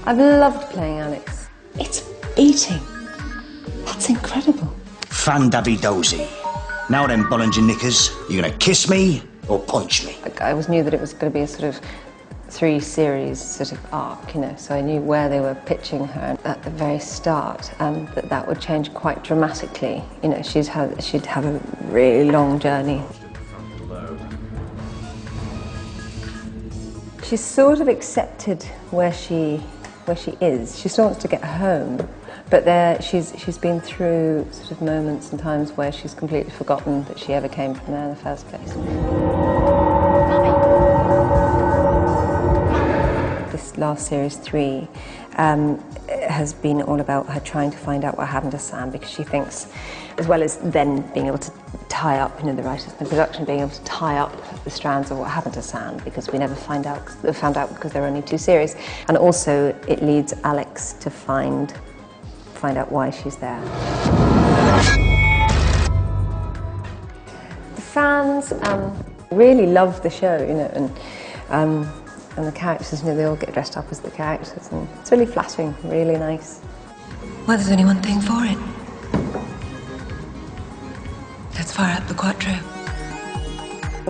I've loved playing Alex. It's eating. That's incredible. Fan-dabby-dozy. Now then, Bollinger Knickers, you're going to kiss me or punch me? I always knew that it was going to be a sort of 3-series sort of arc, you know, so I knew where they were pitching her at the very start, and that would change quite dramatically. You know, she'd have a really long journey. She's sort of accepted where she is. She still wants to get home, but she's been through sort of moments and times where she's completely forgotten that she ever came from there in the first place. This last series 3 has been all about her trying to find out what happened to Sam, because she thinks, as well as then being able to tie up, you know, the writers and the production being able to tie up the strands of what happened to Sam, because we never found out because there are only 2 series, and also it leads Alex to find out why she's there. The fans really love the show, you know, and the characters, you know, they all get dressed up as the characters, and it's really flattering, really nice. Well, there's only one thing for it. Let's fire up the Quattro.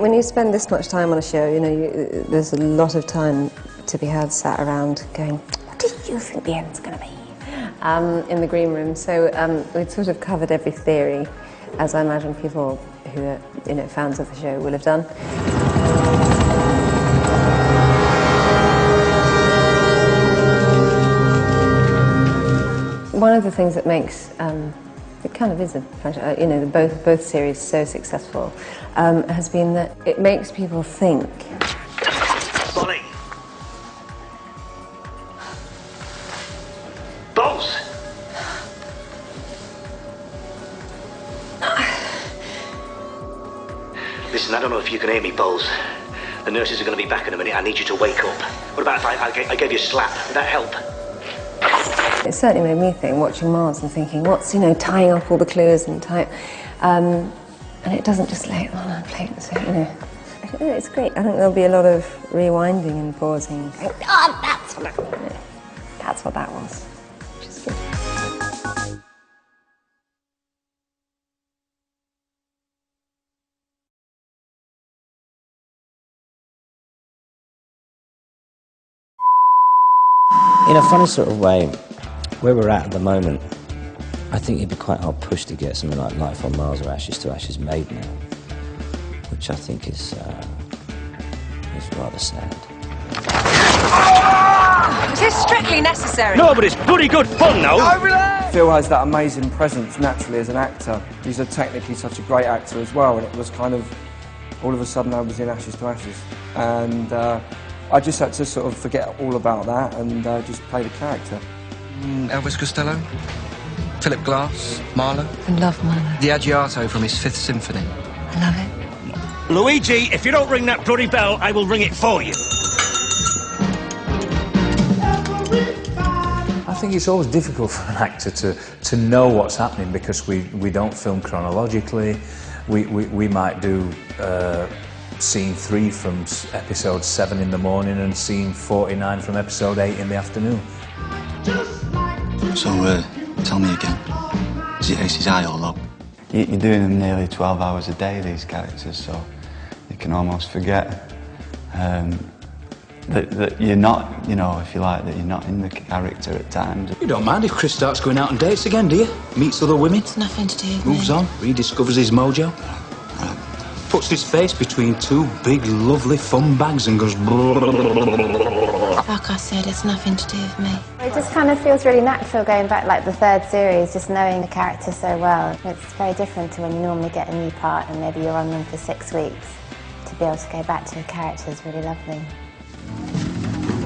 When you spend this much time on a show, you know, there's a lot of time to be had sat around going, what do you think the end's going to be? In the green room. So we'd sort of covered every theory, as I imagine people who are, you know, fans of the show will have done. One of the things that makes it kind of is a, you know, both series so successful has been that it makes people think. Bolly! Balls! Listen, I don't know if you can hear me, Balls. The nurses are going to be back in a minute. I need you to wake up. What about if I gave you a slap? Would that help? It certainly made me think, watching Mars and thinking, what's, you know, tying up all the clues and and it doesn't just lay it on a plate, so, you know. I don't know, it's great. I think there'll be a lot of rewinding and pausing. Oh, that's what that was, which is good. In a funny sort of way, where we're at the moment, I think it'd be quite hard pushed to get something like Life on Mars or Ashes to Ashes made now, which I think is rather sad. Is this strictly necessary? No, but it's bloody good fun now. Phil has that amazing presence naturally as an actor. He's technically such a great actor as well, and it was kind of, all of a sudden I was in Ashes to Ashes, and I just had to sort of forget all about that and just play the character. Elvis Costello, Philip Glass, Marlowe. I love Marlowe. The Adagio from his Fifth Symphony. I love it. Luigi, if you don't ring that bloody bell, I will ring it for you. I think it's always difficult for an actor to know what's happening, because we don't film chronologically. We might do scene 3 from episode 7 in the morning and scene 49 from episode 8 in the afternoon. So, tell me again, is his eye all up? You're doing them nearly 12 hours a day, these characters, so you can almost forget that you're not, you know, if you like, that you're not in the character at times. You don't mind if Chris starts going out on dates again, do you? Meets other women? It's nothing to do with Moves me. on, rediscovers his mojo. Puts his face between 2 big, lovely fun bags and goes... Like I said, it's nothing to do with me. It just kind of feels really natural going back, like the 3rd series, just knowing the character so well. It's very different to when you normally get a new part and maybe you're on them for 6 weeks. To be able to go back to the character is really lovely.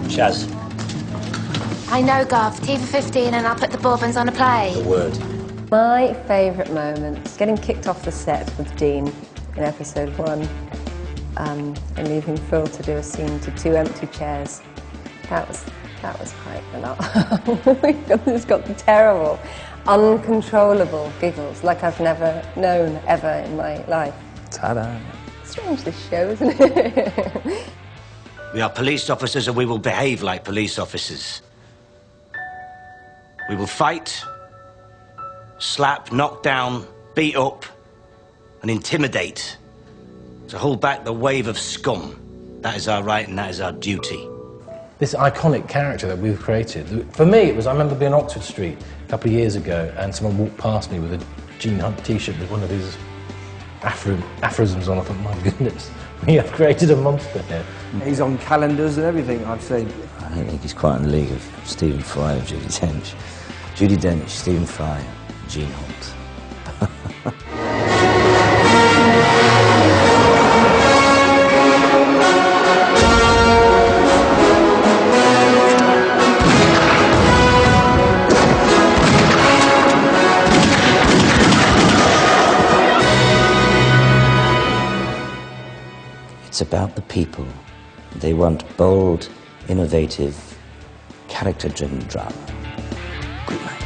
Shaz. I know, Gov. Tea for 15 and I'll put the Bourbons on a plate. The word. My favourite moment, getting kicked off the set with Dean in episode 1 and leaving Phil to do a scene to 2 empty chairs. That was quite a lot. We just got the terrible, uncontrollable giggles like I've never known ever in my life. Ta-da! Strange, this show, isn't it? We are police officers and we will behave like police officers. We will fight, slap, knock down, beat up, and intimidate to hold back the wave of scum. That is our right and that is our duty. This iconic character that we've created, for me it was, I remember being on Oxford Street a couple of years ago and someone walked past me with a Gene Hunt t-shirt with one of his aphorisms on. I thought, my goodness, we have created a monster here. He's on calendars and everything, I've seen. I don't think he's quite in the league of Stephen Fry or Judi Dench. Judi Dench, Stephen Fry, Gene Hunt. It's about the people. They want bold, innovative, character-driven drama. Good night.